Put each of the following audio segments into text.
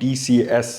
TCS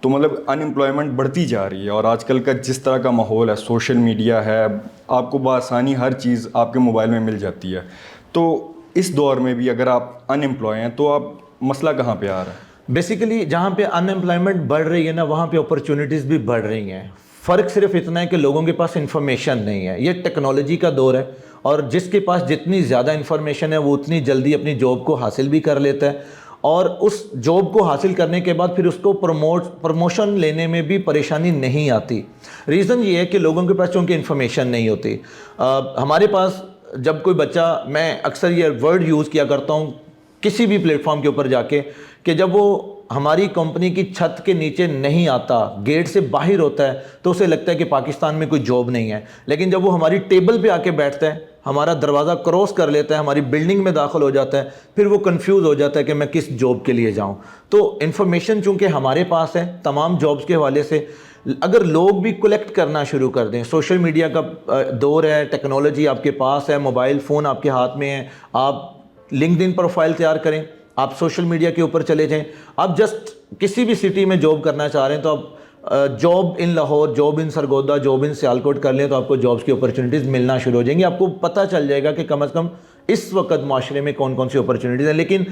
تو مطلب ان employment بڑھتی جا رہی ہے، اور آج کل کا جس طرح کا ماحول ہے، سوشل میڈیا ہے، آپ کو بآسانی ہر چیز آپ کے موبائل میں مل جاتی ہے، تو اس دور میں بھی اگر آپ ان امپلائی ہیں تو آپ مسئلہ کہاں پہ آ رہا ہے؟ بیسیکلی جہاں پہ ان امپلائمنٹ بڑھ رہی ہے نا، وہاں پہ اپرچونیٹیز بھی بڑھ رہی ہیں. فرق صرف اتنا ہے کہ لوگوں کے پاس انفارمیشن نہیں ہے. یہ ٹیکنالوجی کا دور ہے، اور جس کے پاس جتنی زیادہ انفارمیشن ہے وہ اتنی جلدی اپنی جاب کو حاصل بھی کر لیتا ہے، اور اس جاب کو حاصل کرنے کے بعد پھر اس کو پروموشن لینے میں بھی پریشانی نہیں آتی. ریزن یہ ہے کہ لوگوں کے پاس چونکہ انفارمیشن نہیں ہوتی. ہمارے پاس جب کوئی بچہ، میں اکثر یہ ورڈ یوز کیا کرتا ہوں کسی بھی پلیٹ فارم کے اوپر جا کے، کہ جب وہ ہماری کمپنی کی چھت کے نیچے نہیں آتا، گیٹ سے باہر ہوتا ہے، تو اسے لگتا ہے کہ پاکستان میں کوئی جاب نہیں ہے. لیکن جب وہ ہماری ٹیبل پہ آ کے بیٹھتا ہے، ہمارا دروازہ کراس کر لیتا ہے، ہماری بلڈنگ میں داخل ہو جاتا ہے، پھر وہ کنفیوز ہو جاتا ہے کہ میں کس جاب کے لیے جاؤں. تو انفارمیشن چونکہ ہمارے پاس ہے تمام جابس کے حوالے سے، اگر لوگ بھی کلیکٹ کرنا شروع کر دیں. سوشل میڈیا کا دور ہے، ٹیکنالوجی آپ کے پاس ہے، موبائل فون آپ کے ہاتھ میں ہے، آپ لنکڈ ان پروفائل تیار کریں، آپ سوشل میڈیا کے اوپر چلے جائیں، آپ جسٹ کسی بھی سٹی میں جاب کرنا چاہ رہے ہیں تو آپ job in Lahore, job in Sargodha, job in Sialkot کر لیں تو آپ کو جابس کی اپرچونیٹیز ملنا شروع ہو جائیں گی. آپ کو پتہ چل جائے گا کہ کم از کم اس وقت معاشرے میں کون کون سی اپرچونیٹیز ہیں. لیکن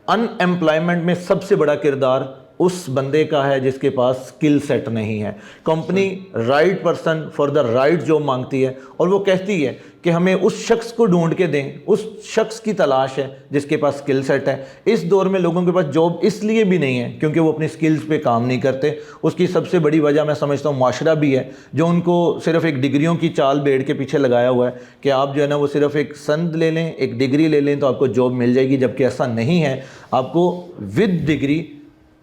ان امپلائمنٹ میں سب سے بڑا کردار اس بندے کا ہے جس کے پاس سکل سیٹ نہیں ہے. Company right person for the right job مانگتی ہے، اور وہ کہتی ہے کہ ہمیں اس شخص کو ڈھونڈ کے دیں، اس شخص کی تلاش ہے جس کے پاس سکل سیٹ ہے. اس دور میں لوگوں کے پاس جاب اس لیے بھی نہیں ہے کیونکہ وہ اپنی سکلز پہ کام نہیں کرتے. اس کی سب سے بڑی وجہ میں سمجھتا ہوں معاشرہ بھی ہے، جو ان کو صرف ایک ڈگریوں کی چال بیڑ کے پیچھے لگایا ہوا ہے کہ آپ جو ہے نا وہ صرف ایک سند لے لیں، ایک ڈگری لے لیں تو آپ کو جاب مل جائے گی. جبکہ ایسا نہیں ہے. آپ کو ود ڈگری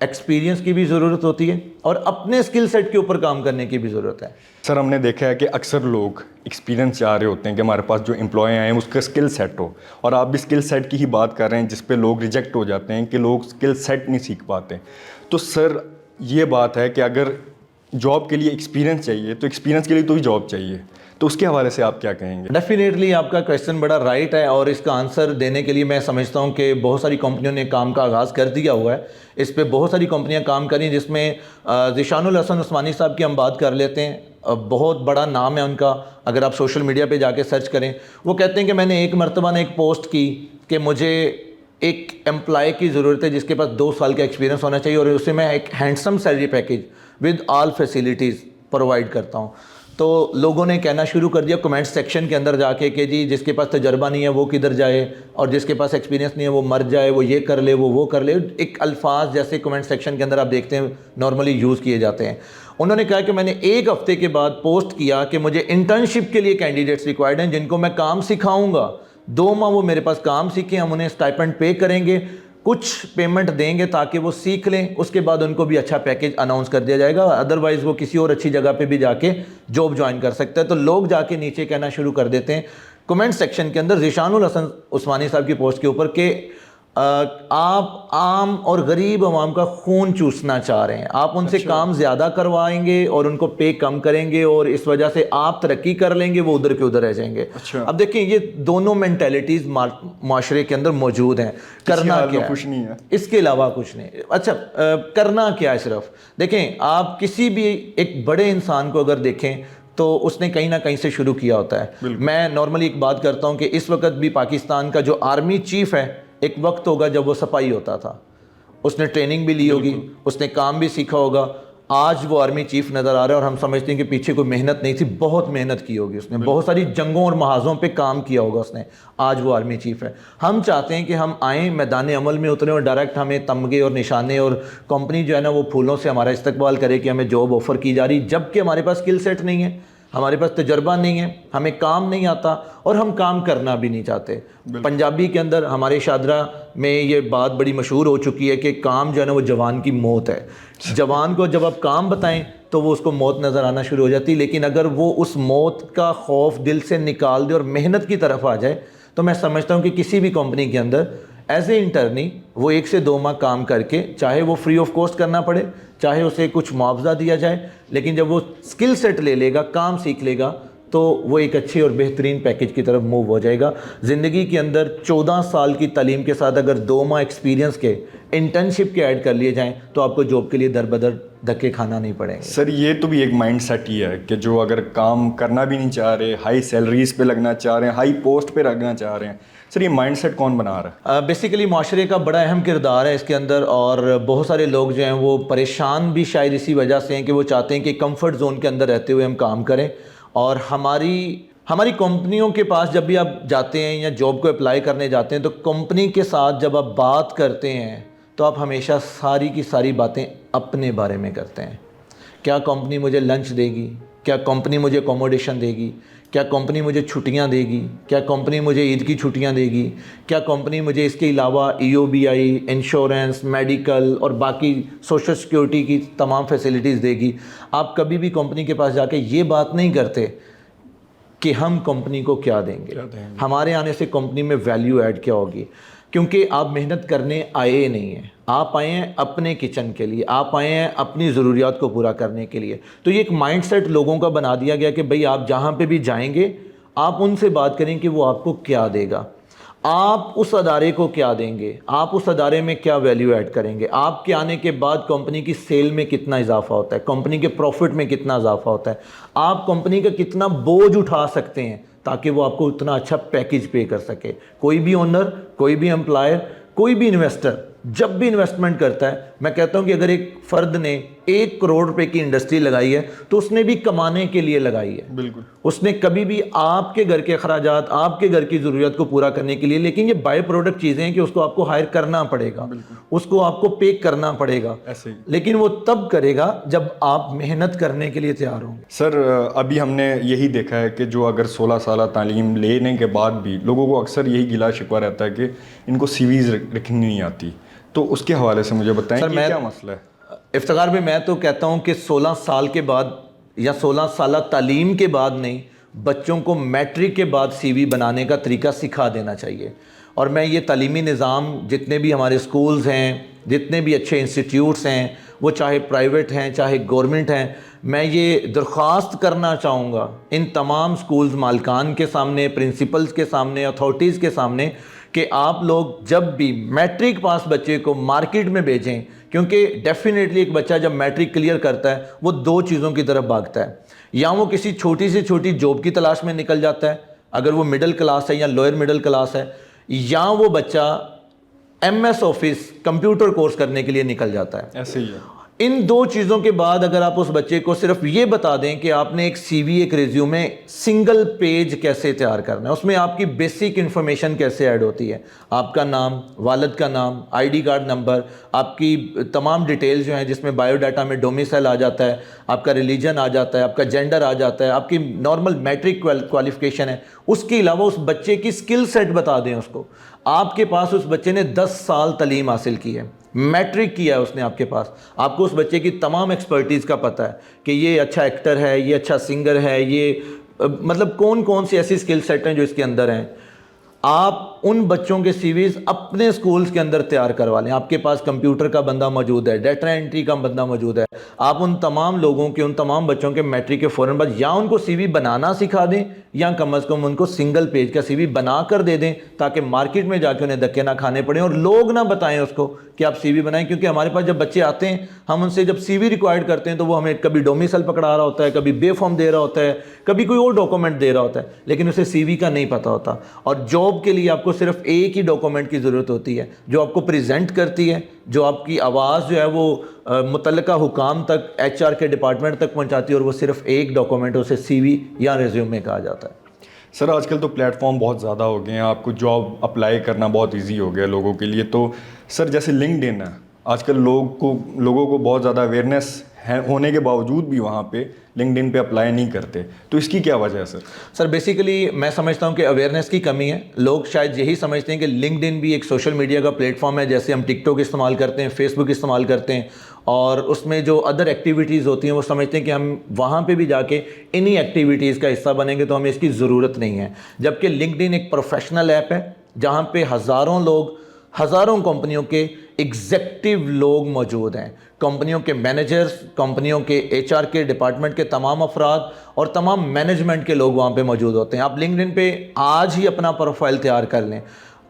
ایکسپیرینس کی بھی ضرورت ہوتی ہے، اور اپنے سکل سیٹ کے اوپر کام کرنے کی بھی ضرورت ہے. سر ہم نے دیکھا ہے کہ اکثر لوگ ایکسپیرینس چاہ رہے ہوتے ہیں کہ ہمارے پاس جو امپلائی آئے ہیں اس کا اسکل سیٹ ہو، اور آپ بھی اسکل سیٹ کی ہی بات کر رہے ہیں جس پہ لوگ ریجیکٹ ہو جاتے ہیں کہ لوگ اسکل سیٹ نہیں سیکھ پاتے. تو سر یہ بات ہے کہ اگر جاب کے لیے ایکسپیرینس چاہیے تو ایکسپیرینس کے لیے تو ہی جاب چاہیے، تو اس کے حوالے سے آپ کیا کہیں گے؟ ڈیفینیٹلی آپ کا کویشچن بڑا رائٹ ہے، اور اس کا آنسر دینے کے لیے میں سمجھتا ہوں کہ بہت ساری کمپنیوں نے کام کا آغاز کر دیا ہوا ہے. اس پہ بہت ساری کمپنیاں کام کریں، جس میں ذیشان الحسن عثمانی صاحب کی ہم بات کر لیتے ہیں. بہت بڑا نام ہے ان کا، اگر آپ سوشل میڈیا پہ جا کے سرچ کریں. وہ کہتے ہیں کہ میں نے ایک مرتبہ نے ایک پوسٹ کی کہ مجھے ایک امپلائی کی ضرورت ہے جس کے پاس 2 سال کا ایکسپیرینس ہونا چاہیے، اور اسے میں ایک handsome salary package with all facilities provide کرتا ہوں. تو لوگوں نے کہنا شروع کر دیا کمنٹ سیکشن کے اندر جا کے کہ جی جس کے پاس تجربہ نہیں ہے وہ کدھر جائے، اور جس کے پاس ایکسپیرینس نہیں ہے وہ مر جائے، وہ یہ کر لے، وہ کر لے. ایک الفاظ جیسے کمنٹ سیکشن کے اندر آپ دیکھتے ہیں نارملی یوز کیے جاتے ہیں. انہوں نے کہا کہ میں نے 1 ہفتے کے بعد پوسٹ کیا کہ مجھے انٹرنشپ کے لیے کینڈیڈیٹس ریکوائرڈ ہیں جن کو میں کام سکھاؤں گا. 2 ماہ وہ میرے پاس کام سیکھیں، ہم انہیں اسٹائپنڈ پے کریں گے، کچھ پیمنٹ دیں گے تاکہ وہ سیکھ لیں، اس کے بعد ان کو بھی اچھا پیکیج اناؤنس کر دیا جائے گا، ادروائز وہ کسی اور اچھی جگہ پہ بھی جا کے جاب جوائن کر سکتا ہے. تو لوگ جا کے نیچے کہنا شروع کر دیتے ہیں کمنٹ سیکشن کے اندر ذیشان الحسن عثمانی صاحب کی پوسٹ کے اوپر کہ آپ عام اور غریب عوام کا خون چوسنا چاہ رہے ہیں، آپ ان سے کام زیادہ کروائیں گے اور ان کو پے کم کریں گے، اور اس وجہ سے آپ ترقی کر لیں گے، وہ ادھر کے ادھر رہ جائیں گے. اب دیکھیں یہ دونوں مینٹیلٹیز معاشرے کے اندر موجود ہیں. کرنا کیا ہے اس کے علاوہ کچھ نہیں. اچھا کرنا کیا ہے؟ صرف دیکھیں، آپ کسی بھی ایک بڑے انسان کو اگر دیکھیں تو اس نے کہیں نہ کہیں سے شروع کیا ہوتا ہے. میں نارملی ایک بات کرتا ہوں کہ اس وقت بھی پاکستان کا جو آرمی چیف ہے، ایک وقت ہوگا جب وہ سپاہی ہوتا تھا، اس نے ٹریننگ بھی لی ہوگی، اس نے کام بھی سیکھا ہوگا. آج وہ آرمی چیف نظر آ رہا ہے اور ہم سمجھتے ہیں کہ پیچھے کوئی محنت نہیں تھی، بہت محنت کی ہوگی اس نے، بہت ساری جنگوں اور محاذوں پہ کام کیا ہوگا اس نے. آج وہ آرمی چیف ہے. ہم چاہتے ہیں کہ ہم آئیں، میدان عمل میں اتریں، اور ڈائریکٹ ہمیں تمغے اور نشانے اور کمپنی جو ہے نا وہ پھولوں سے ہمارا استقبال کرے کہ ہمیں جاب آفر کی جا رہی، جبکہ ہمارے پاس سکل سیٹ نہیں ہے، ہمارے پاس تجربہ نہیں ہے، ہمیں کام نہیں آتا، اور ہم کام کرنا بھی نہیں چاہتے. پنجابی کے اندر ہمارے شادرہ میں یہ بات بڑی مشہور ہو چکی ہے کہ کام جو ہے نا وہ جوان کی موت ہے. جوان کو جب آپ کام بتائیں تو وہ اس کو موت نظر آنا شروع ہو جاتی، لیکن اگر وہ اس موت کا خوف دل سے نکال دے اور محنت کی طرف آ جائے تو میں سمجھتا ہوں کہ کسی بھی کمپنی کے اندر ایز اے انٹرنی وہ 1 سے 2 ماہ کام کر کے، چاہے وہ فری آف کاسٹ کرنا پڑے، چاہے اسے کچھ معاوضہ دیا جائے، لیکن جب وہ سکل سیٹ لے لے گا، کام سیکھ لے گا، تو وہ ایک اچھی اور بہترین پیکج کی طرف موو ہو جائے گا. زندگی کے اندر 14 سال کی تعلیم کے ساتھ اگر 2 ماہ ایکسپیرینس کے انٹرنشپ کے ایڈ کر لیے جائیں تو آپ کو جاب کے لیے در بدر دھکے کھانا نہیں پڑیں گے. سر یہ تو بھی ایک مائنڈ سیٹ ہی ہے کہ جو اگر کام کرنا بھی نہیں چاہ رہے, ہائی سیلریز پہ لگنا چاہ رہے ہیں, ہائی پوسٹ پہ لگنا چاہ رہے ہیں, سر یہ مائنڈ سیٹ کون بنا رہا ہے؟ بیسیکلی معاشرے کا بڑا اہم کردار ہے اس کے اندر, اور بہت سارے لوگ جو ہیں وہ پریشان بھی شاید اسی وجہ سے ہیں کہ وہ چاہتے ہیں کہ کمفرٹ زون کے اندر رہتے ہوئے ہم کام کریں. اور ہماری کمپنیوں کے پاس جب بھی آپ جاتے ہیں یا جاب کو اپلائی کرنے جاتے ہیں تو کمپنی کے ساتھ جب آپ بات کرتے ہیں تو آپ ہمیشہ ساری کی ساری باتیں اپنے بارے میں کرتے ہیں. کیا کمپنی مجھے لنچ دے گی, کیا کمپنی مجھے اکوموڈیشن دے گی, کیا کمپنی مجھے چھٹیاں دے گی, کیا کمپنی مجھے عید کی چھٹیاں دے گی, کیا کمپنی مجھے اس کے علاوہ EOBI, انشورنس, میڈیکل اور باقی سوشل سیکیورٹی کی تمام فیسلٹیز دے گی. آپ کبھی بھی کمپنی کے پاس جا کے یہ بات نہیں کرتے کہ ہم کمپنی کو کیا دیں گے, ہمارے آنے سے کمپنی میں ویلیو ایڈ کیا ہوگی. کیونکہ آپ محنت کرنے آئے نہیں ہیں, آپ آئے ہیں اپنے کچن کے لیے, آپ آئے ہیں اپنی ضروریات کو پورا کرنے کے لیے. تو یہ ایک مائنڈ سیٹ لوگوں کا بنا دیا گیا کہ بھئی آپ جہاں پہ بھی جائیں گے آپ ان سے بات کریں کہ وہ آپ کو کیا دے گا, آپ اس ادارے کو کیا دیں گے, آپ اس ادارے میں کیا ویلیو ایڈ کریں گے, آپ کے آنے کے بعد کمپنی کی سیل میں کتنا اضافہ ہوتا ہے, کمپنی کے پروفٹ میں کتنا اضافہ ہوتا ہے, آپ کمپنی کا کتنا بوجھ اٹھا سکتے ہیں تاکہ وہ آپ کو اتنا اچھا پیکج پے کر سکے. کوئی بھی اونر, کوئی بھی امپلائر, کوئی بھی انویسٹر جب بھی انویسٹمنٹ کرتا ہے, میں کہتا ہوں کہ اگر ایک فرد نے 1 کروڑ روپے کی انڈسٹری لگائی ہے تو اس نے بھی کمانے کے لیے لگائی ہے. بالکل, اس نے کبھی بھی آپ کے گھر کے اخراجات, آپ کے گھر کی ضروریات کو پورا کرنے کے لیے, لیکن یہ بائی پروڈکٹ چیزیں ہیں کہ اس کو آپ کو ہائر کرنا پڑے گا, اس کو آپ کو پے کرنا پڑے گا, ایسے ہی. لیکن وہ تب کرے گا جب آپ محنت کرنے کے لیے تیار ہوں گے. سر ابھی ہم نے یہی دیکھا ہے کہ جو اگر 16 سالہ تعلیم لینے کے بعد بھی لوگوں کو اکثر یہی گلا شکوہ رہتا ہے کہ ان کو CVs لکھنی نہیں آتی, تو اس کے حوالے سے مجھے بتائیں کہ کیا مسئلہ ہے؟ افتخار بھی میں تو کہتا ہوں کہ 16 سال کے بعد یا 16 سالہ تعلیم کے بعد نہیں, بچوں کو میٹرک کے بعد CV بنانے کا طریقہ سکھا دینا چاہیے. اور میں یہ تعلیمی نظام جتنے بھی ہمارے سکولز ہیں, جتنے بھی اچھے انسٹیٹیوٹس ہیں, وہ چاہے پرائیویٹ ہیں چاہے گورنمنٹ ہیں, میں یہ درخواست کرنا چاہوں گا ان تمام سکولز مالکان کے سامنے, پرنسپلز کے سامنے, اتھارٹیز کے سامنے کہ آپ لوگ جب بھی میٹرک پاس بچے کو مارکیٹ میں بھیجیں, کیونکہ ڈیفینیٹلی ایک بچہ جب میٹرک کلیئر کرتا ہے وہ 2 چیزوں کی طرف بھاگتا ہے, یا وہ کسی چھوٹی سے چھوٹی جاب کی تلاش میں نکل جاتا ہے اگر وہ مڈل کلاس ہے یا لوئر مڈل کلاس ہے, یا وہ بچہ MS آفس کمپیوٹر کورس کرنے کے لیے نکل جاتا ہے. ایسے ہی ہے. ان 2 چیزوں کے بعد اگر آپ اس بچے کو صرف یہ بتا دیں کہ آپ نے ایک CV, ایک ریزیومے سنگل پیج کیسے تیار کرنا ہے, اس میں آپ کی بیسک انفارمیشن کیسے ایڈ ہوتی ہے, آپ کا نام, والد کا نام, ID کارڈ نمبر, آپ کی تمام ڈیٹیل جو ہیں جس میں بایو ڈاٹا میں ڈومیسائل آ جاتا ہے, آپ کا ریلیجن آ جاتا ہے, آپ کا جینڈر آ جاتا ہے, آپ کی نارمل میٹرک کوالیفیکیشن ہے, اس کے علاوہ اس بچے کی سکل سیٹ بتا دیں اس کو. آپ کے پاس اس بچے نے 10 سال تعلیم حاصل کی ہے, میٹرک کیا ہے اس نے آپ کے پاس, آپ کو اس بچے کی تمام ایکسپرٹیز کا پتہ ہے کہ یہ اچھا ایکٹر ہے, یہ اچھا سنگر ہے, یہ مطلب کون سے ایسی سکل سیٹ ہیں جو اس کے اندر ہیں. آپ ان بچوں کے CVs اپنے سکولز کے اندر تیار کروا لیں. آپ کے پاس کمپیوٹر کا بندہ موجود ہے, ڈیٹا انٹری کا بندہ موجود ہے, آپ ان تمام لوگوں کے, ان تمام بچوں کے میٹرک کے فوراً بعد یا ان کو CV بنانا سکھا دیں یا کم از کم ان کو سنگل پیج کا CV بنا کر دے دیں تاکہ مارکیٹ میں جا کے انہیں دھکے نہ کھانے پڑیں اور لوگ نہ بتائیں اس کو کہ آپ CV بنائیں. کیونکہ ہمارے پاس جب بچے آتے ہیں ہم ان سے جب CV ریکوائرڈ کرتے ہیں تو وہ ہمیں کبھی ڈومیسائل پکڑا رہا ہوتا ہے, کبھی بے فارم دے رہا ہوتا ہے, کبھی کوئی اور ڈاکومنٹ دے رہا ہوتا ہے, لیکن اسے CV کا نہیں پتہ ہوتا. اور جاب کے لیے آپ کو صرف ایک ہی ڈاکومنٹ کی ضرورت ہوتی ہے جو آپ کو پریزنٹ کرتی ہے, جو آپ کی آواز جو ہے وہ متعلقہ حکام تک, HR کے ڈپارٹمنٹ تک پہنچاتی ہے, اور وہ صرف ایک ڈاکومنٹ, اسے CV یا ریزیومے کہا جاتا ہے. سر آج کل تو پلیٹ فارم بہت زیادہ ہو گئے ہیں, آپ کو جاب اپلائی کرنا بہت ایزی ہو گیا لوگوں کے لیے. تو سر جیسے LinkedIn ہے, آج کل لوگوں کو بہت زیادہ اویئرنیس ہونے کے باوجود بھی وہاں پہ LinkedIn پہ اپلائی نہیں کرتے, تو اس کی کیا وجہ ہے سر؟ سر بیسیکلی میں سمجھتا ہوں کہ اویئرنیس کی کمی ہے. لوگ شاید یہی سمجھتے ہیں کہ LinkedIn بھی ایک سوشل میڈیا کا پلیٹ فارم ہے, جیسے ہم ٹک ٹاک استعمال کرتے ہیں, فیس بک استعمال کرتے ہیں, اور اس میں جو ادر ایکٹیویٹیز ہوتی ہیں وہ سمجھتے ہیں کہ ہم وہاں پہ بھی جا کے انہی ایکٹیویٹیز کا حصہ بنیں گے تو ہمیں اس کی ضرورت نہیں ہے. جبکہ LinkedIn ایک پروفیشنل ایپ ہے جہاں پہ ہزاروں لوگ ہزاروں کمپنیوں کے ایگزیکٹو لوگ موجود ہیں، کمپنیوں کے مینیجرز، کمپنیوں کے ایچ آر کے ڈپارٹمنٹ کے تمام افراد اور تمام مینجمنٹ کے لوگ وہاں پہ موجود ہوتے ہیں۔ آپ لنکڈ ان پہ آج ہی اپنا پروفائل تیار کر لیں۔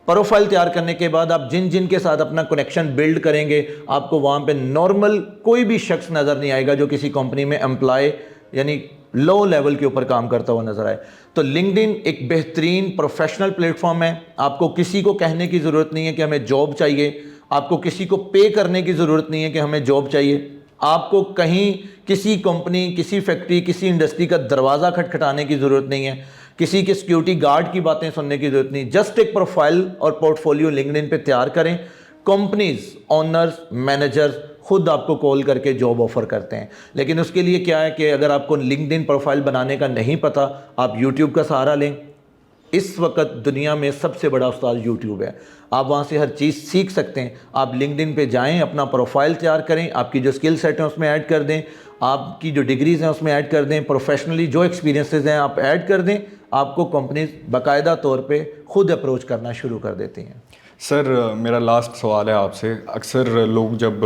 پروفائل تیار کرنے کے بعد آپ جن جن کے ساتھ اپنا کنیکشن بلڈ کریں گے، آپ کو وہاں پہ نارمل کوئی بھی شخص نظر نہیں آئے گا جو کسی کمپنی میں امپلائی یعنی لو لیول کے اوپر کام کرتا ہوا نظر آئے۔ تو لنکڈ ان ایک بہترین پروفیشنل پلیٹ فارم ہے۔ آپ کو کسی کو کہنے کی ضرورت نہیں ہے کہ ہمیں جاب چاہیے، آپ کو کسی کو پے کرنے کی ضرورت نہیں ہے کہ ہمیں جاب چاہیے، آپ کو کہیں کسی کمپنی، کسی فیکٹری، کسی انڈسٹری کا دروازہ کھٹکھٹانے کی ضرورت نہیں ہے، کسی کے سیکیورٹی گارڈ کی باتیں سننے کی ضرورت نہیں۔ جسٹ ایک پروفائل اور پورٹ فولیو لنکڈ ان پہ تیار کریں، کمپنیز، اونرز، مینیجرز خود آپ کو کال کر کے جاب آفر کرتے ہیں۔ لیکن اس کے لیے کیا ہے کہ اگر آپ کو لنکڈ ان پروفائل بنانے کا نہیں پتہ، آپ یوٹیوب کا سہارا لیں۔ اس وقت دنیا میں سب سے بڑا استاد یوٹیوب ہے، آپ وہاں سے ہر چیز سیکھ سکتے ہیں۔ آپ لنکڈ ان پہ جائیں، اپنا پروفائل تیار کریں، آپ کی جو اسکل سیٹ ہیں اس میں ایڈ کر دیں، آپ کی جو ڈگریز ہیں اس میں ایڈ کر دیں، پروفیشنلی جو ایکسپیرینسز ہیں آپ ایڈ کر دیں، آپ کو کمپنیز باقاعدہ طور پہ خود اپروچ کرنا شروع کر دیتی ہیں۔ سر میرا لاسٹ سوال ہے آپ سے، اکثر لوگ جب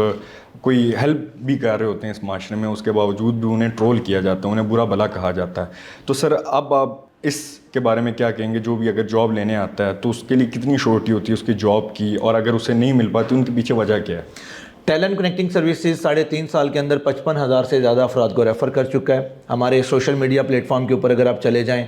کوئی ہیلپ بھی کر رہے ہوتے ہیں اس معاشرے میں، اس کے باوجود بھی انہیں ٹرول کیا جاتا ہے، انہیں برا بھلا کہا جاتا ہے، تو سر اب آپ اس کے بارے میں کیا کہیں گے؟ جو بھی اگر جاب لینے آتا ہے تو اس کے لیے کتنی شورٹی ہوتی ہے اس کی جاب کی، اور اگر اسے نہیں مل پاتی ان کے پیچھے وجہ کیا ہے؟ ٹیلنٹ کنیکٹنگ سروسز 3.5 سال کے اندر 55,000 سے زیادہ افراد کو ریفر کر چکا ہے۔ ہمارے سوشل میڈیا پلیٹ فارم کے اوپر اگر آپ چلے جائیں،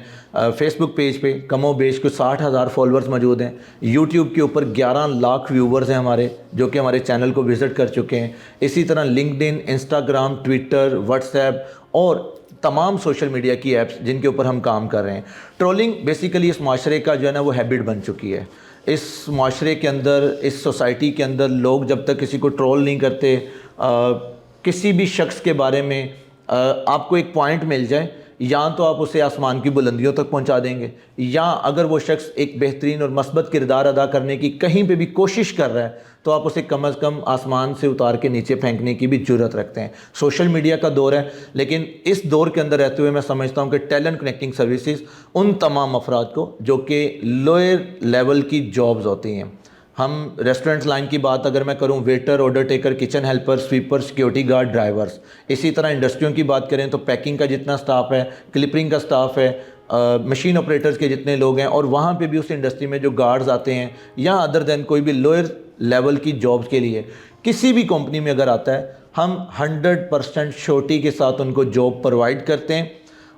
فیس بک پیج پہ کم و بیش کچھ 60,000 فالوورز موجود ہیں، یوٹیوب کے اوپر 11 لاکھ ویورز ہیں ہمارے، جو کہ ہمارے چینل کو وزٹ کر چکے ہیں۔ اسی طرح لنکڈ ان، انسٹاگرام، ٹویٹر، واٹس ایپ اور تمام سوشل میڈیا کی ایپس جن کے اوپر ہم کام کر رہے ہیں۔ ٹرولنگ بیسیکلی اس معاشرے کا جو ہے نا وہ ہیبٹ بن چکی ہے۔ اس معاشرے کے اندر، اس سوسائٹی کے اندر لوگ جب تک کسی کو ٹرول نہیں کرتے، کسی بھی شخص کے بارے میں آپ کو ایک پوائنٹ مل جائے، یا تو آپ اسے آسمان کی بلندیوں تک پہنچا دیں گے، یا اگر وہ شخص ایک بہترین اور مثبت کردار ادا کرنے کی کہیں پہ بھی کوشش کر رہا ہے تو آپ اسے کم از کم آسمان سے اتار کے نیچے پھینکنے کی بھی جرت رکھتے ہیں۔ سوشل میڈیا کا دور ہے، لیکن اس دور کے اندر رہتے ہوئے میں سمجھتا ہوں کہ ٹیلنٹ کنیکٹنگ سروسز ان تمام افراد کو جو کہ لوئر لیول کی جابز ہوتی ہیں، ہم ریسٹورنٹ لائن کی بات اگر میں کروں، waiter, order taker, kitchen helper, sweeper, security guard, drivers, اسی طرح انڈسٹریوں کی بات کریں تو پیکنگ کا جتنا سٹاف ہے، کلپرنگ کا سٹاف ہے، مشین آپریٹرز کے جتنے لوگ ہیں، اور وہاں پہ بھی اس انڈسٹری میں جو گارڈز آتے ہیں یا ادر دین کوئی بھی لوئر لیول کی جابز کے لیے کسی بھی کمپنی میں اگر آتا ہے، ہم 100% شورٹی کے ساتھ ان کو جاب پرووائڈ کرتے ہیں۔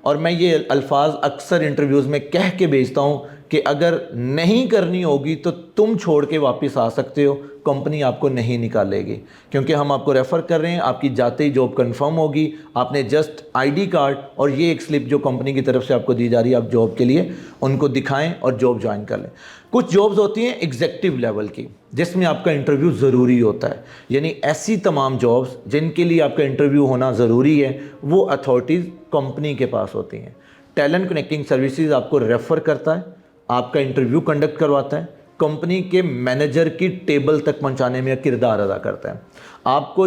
اور میں یہ الفاظ اکثر انٹرویوز میں کہہ کے بھیجتا ہوں کہ اگر نہیں کرنی ہوگی تو تم چھوڑ کے واپس آ سکتے ہو، کمپنی آپ کو نہیں نکالے گی، کیونکہ ہم آپ کو ریفر کر رہے ہیں، آپ کی جاتے ہی جاب کنفرم ہوگی، آپ نے جسٹ آئی ڈی کارڈ اور یہ ایک سلپ جو کمپنی کی طرف سے آپ کو دی جا رہی ہے آپ جاب کے لیے ان کو دکھائیں اور جاب جوائن کر لیں۔ کچھ جابز ہوتی ہیں ایگزیکٹو لیول کی جس میں آپ کا انٹرویو ضروری ہوتا ہے، یعنی ایسی تمام جابز جن کے لیے آپ کا انٹرویو ہونا ضروری ہے وہ اتھارٹیز کمپنی کے پاس ہوتی ہیں۔ ٹیلنٹ کنیکٹنگ سروسز آپ کو ریفر کرتا ہے، آپ کا انٹرویو کنڈکٹ کرواتا ہے، کمپنی کے مینیجر کی ٹیبل تک پہنچانے میں کردار ادا کرتا ہے۔ آپ کو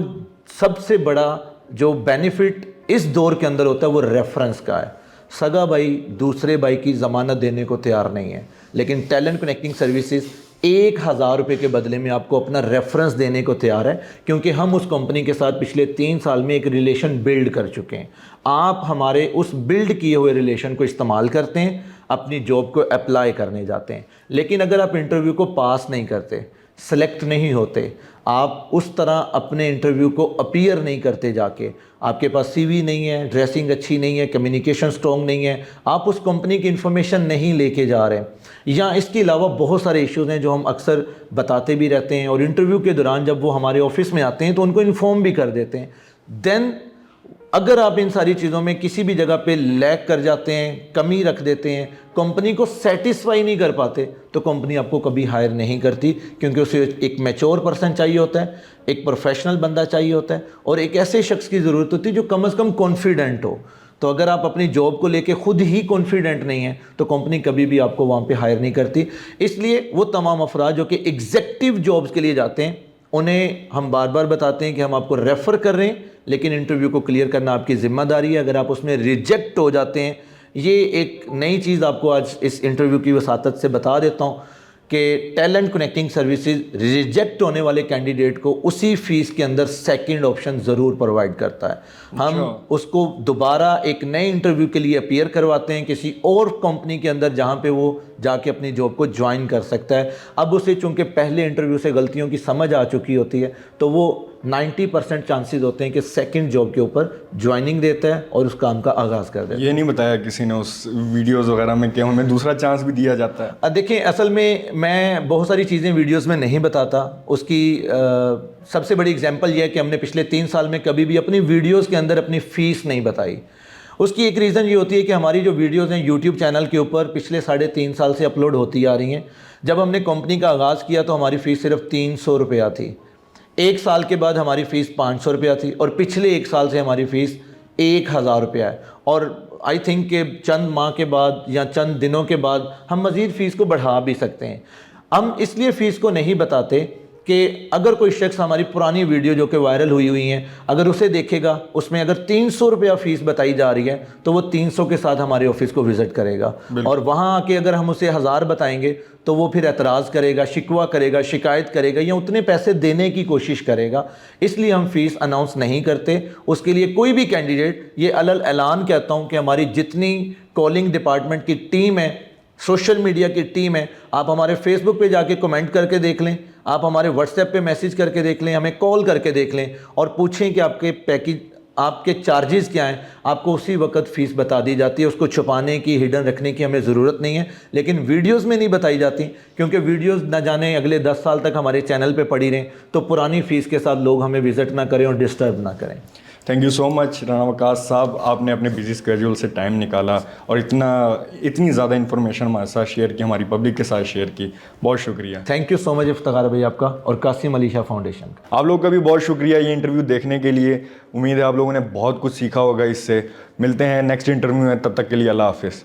سب سے بڑا جو بینیفٹ اس دور کے اندر ہوتا ہے وہ ریفرنس کا ہے۔ سگا بھائی دوسرے بھائی کی ضمانت دینے کو تیار نہیں ہے، لیکن ٹیلنٹ کنیکٹنگ سروسز 1,000 روپے کے بدلے میں آپ کو اپنا ریفرنس دینے کو تیار ہے، کیونکہ ہم اس کمپنی کے ساتھ پچھلے 3 سال میں ایک ریلیشن بلڈ کر چکے ہیں۔ آپ ہمارے اس بلڈ کیے ہوئے ریلیشن کو استعمال کرتے ہیں، اپنی جاب کو اپلائی کرنے جاتے ہیں۔ لیکن اگر آپ انٹرویو کو پاس نہیں کرتے، سلیکٹ نہیں ہوتے، آپ اس طرح اپنے انٹرویو کو اپیئر نہیں کرتے، جا کے آپ کے پاس سی وی نہیں ہے، ڈریسنگ اچھی نہیں ہے، کمیونیکیشن سٹرونگ نہیں ہے، آپ اس کمپنی کی انفارمیشن نہیں لے کے جا رہے، یا اس کے علاوہ بہت سارے ایشوز ہیں جو ہم اکثر بتاتے بھی رہتے ہیں اور انٹرویو کے دوران جب وہ ہمارے آفس میں آتے ہیں تو ان کو انفارم بھی کر دیتے ہیں، دین اگر آپ ان ساری چیزوں میں کسی بھی جگہ پہ لیک کر جاتے ہیں، کمی رکھ دیتے ہیں، کمپنی کو سیٹسفائی نہیں کر پاتے، تو کمپنی آپ کو کبھی ہائر نہیں کرتی، کیونکہ اسے ایک میچور پرسن چاہیے ہوتا ہے، ایک پروفیشنل بندہ چاہیے ہوتا ہے، اور ایک ایسے شخص کی ضرورت ہوتی ہے جو کم از کم کانفیڈنٹ ہو۔ تو اگر آپ اپنی جاب کو لے کے خود ہی کانفیڈنٹ نہیں ہیں تو کمپنی کبھی بھی آپ کو وہاں پہ ہائر نہیں کرتی۔ اس لیے وہ تمام افراد جو کہ ایگزیکٹو جابز کے لیے جاتے ہیں انہیں ہم بار بار بتاتے ہیں کہ ہم آپ کو ریفر کر رہے ہیں، لیکن انٹرویو کو کلیئر کرنا آپ کی ذمہ داری ہے۔ اگر آپ اس میں ریجیکٹ ہو جاتے ہیں، یہ ایک نئی چیز آپ کو آج اس انٹرویو کی وساطت سے بتا دیتا ہوں کہ ٹیلنٹ کنیکٹنگ سروسز ریجیکٹ ہونے والے کینڈیڈیٹ کو اسی فیس کے اندر سیکنڈ آپشن ضرور پرووائڈ کرتا ہے. ہم اس کو دوبارہ ایک نئے انٹرویو کے لیے اپیئر کرواتے ہیں کسی اور کمپنی کے اندر جہاں پہ وہ جا کے اپنی جاب کو جوائن کر سکتا ہے. اب اسے چونکہ پہلے انٹرویو سے غلطیوں کی سمجھ آ چکی ہوتی ہے تو وہ 90% چانسز ہوتے ہیں کہ سیکنڈ جاب کے اوپر جوائننگ دیتا ہے اور اس کام کا آغاز کر دیتا ہے. یہ نہیں بتایا کسی نے اس ویڈیوز وغیرہ میں کہ ہمیں دوسرا چانس بھی دیا جاتا ہے؟ دیکھیں اصل میں بہت ساری چیزیں ویڈیوز میں نہیں بتاتا. اس کی سب سے بڑی اگزامپل یہ ہے کہ ہم نے پچھلے 3 سال میں کبھی بھی اپنی ویڈیوز کے اندر اپنی فیس نہیں بتائی. اس کی ایک ریزن یہ ہوتی ہے کہ ہماری جو ویڈیوز ہیں یوٹیوب چینل کے اوپر پچھلے 3.5 سال سے اپلوڈ ہوتی آ رہی ہیں. جب ہم نے کمپنی کا آغاز کیا تو ہماری فیس صرف 300 روپیہ تھی. 1 سال کے بعد ہماری فیس 500 روپیہ تھی اور پچھلے 1 سال سے ہماری فیس 1000 روپیہ ہے. اور آئی تھنک کہ چند ماہ کے بعد یا چند دنوں کے بعد ہم مزید فیس کو بڑھا بھی سکتے ہیں. ہم اس لیے فیس کو نہیں بتاتے کہ اگر کوئی شخص ہماری پرانی ویڈیو جو کہ وائرل ہوئی ہیں اگر اسے دیکھے گا, اس میں اگر 300 روپیہ فیس بتائی جا رہی ہے تو وہ 300 کے ساتھ ہمارے آفس کو وزٹ کرے گا. اور وہاں آ کے اگر ہم اسے 1000 بتائیں گے تو وہ پھر اعتراض کرے گا, شکوہ کرے گا, شکایت کرے گا یا اتنے پیسے دینے کی کوشش کرے گا. اس لیے ہم فیس اناؤنس نہیں کرتے. اس کے لیے کوئی بھی کینڈیڈیٹ, یہ علل اعلان کہتا ہوں کہ ہماری جتنی کالنگ ڈپارٹمنٹ کی ٹیم ہے, سوشل میڈیا کی ٹیم ہے, آپ ہمارے فیس بک پہ جا کے کمنٹ کر کے دیکھ لیں, آپ ہمارے واٹس ایپ پہ میسیج کر کے دیکھ لیں, ہمیں کال کر کے دیکھ لیں اور پوچھیں کہ آپ کے پیکیج, آپ کے چارجز کیا ہیں. آپ کو اسی وقت فیس بتا دی جاتی ہے. اس کو چھپانے کی, ہڈن رکھنے کی ہمیں ضرورت نہیں ہے. لیکن ویڈیوز میں نہیں بتائی جاتی کیونکہ ویڈیوز نہ جانے اگلے 10 سال تک ہمارے چینل پہ پڑی رہیں تو پرانی فیس کے ساتھ لوگ ہمیں وزٹ نہ کریں اور ڈسٹرب نہ کریں. تھینک یو سو مچ رانا وقاص صاحب, آپ نے اپنے بزی اسکیڈول سے ٹائم نکالا اور اتنی زیادہ انفارمیشن ہمارے ساتھ شیئر کی, ہماری پبلک کے ساتھ شیئر کی. بہت شکریہ. تھینک یو سو مچ افتخار بھائی آپ کا اور قاسم علی شاہ فاؤنڈیشن کا. آپ لوگوں کا بھی بہت شکریہ یہ انٹرویو دیکھنے کے لیے. امید ہے آپ لوگوں نے بہت کچھ سیکھا ہوگا اس سے. ملتے ہیں نیکسٹ انٹرویو میں, تب تک کے لیے اللہ حافظ.